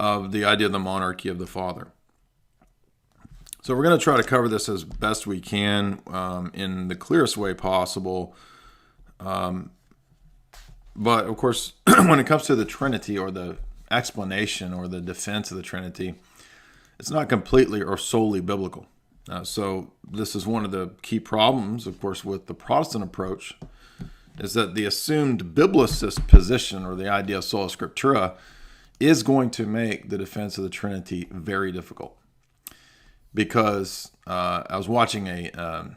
of the idea of the monarchy of the Father. So we're going to try to cover this as best we can in the clearest way possible. But of course, when it comes to the Trinity, or the explanation or the defense of the Trinity, it's not completely or solely biblical. So this is one of the key problems, of course, with the Protestant approach, is that the assumed biblicist position, or the idea of sola scriptura, is going to make the defense of the Trinity very difficult. Because I was watching a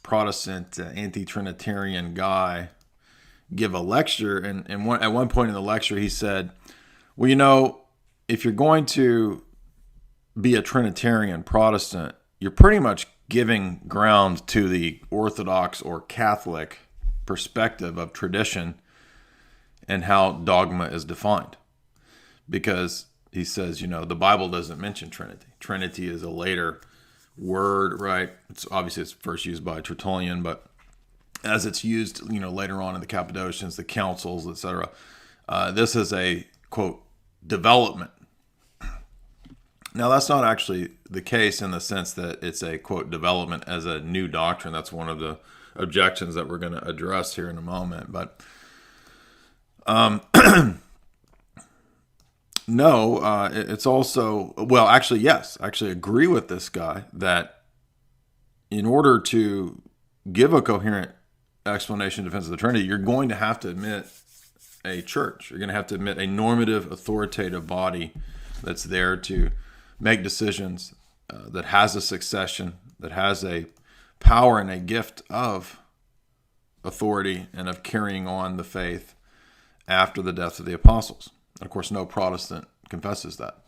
Protestant anti-Trinitarian guy give a lecture, and at one point in the lecture he said, well, you know, if you're going to be a Trinitarian Protestant, you're pretty much giving ground to the Orthodox or Catholic perspective of tradition and how dogma is defined. Because he says, you know, the Bible doesn't mention Trinity. Trinity is a later word, right? It's first used by Tertullian, but as it's used, you know, later on in the Cappadocians, the councils, etc., this is a, quote, development. Now, that's not actually the case in the sense that it's a, quote, development as a new doctrine. That's one of the objections that we're going to address here in a moment. But no, it's also, well, actually, yes, I actually agree with this guy that in order to give a coherent explanation of defense of the Trinity, you're going to have to admit a church. You're going to have to admit a normative, authoritative body that's there to make decisions, that has a succession, that has a power and a gift of authority and of carrying on the faith after the death of the apostles. And of course, no Protestant confesses that.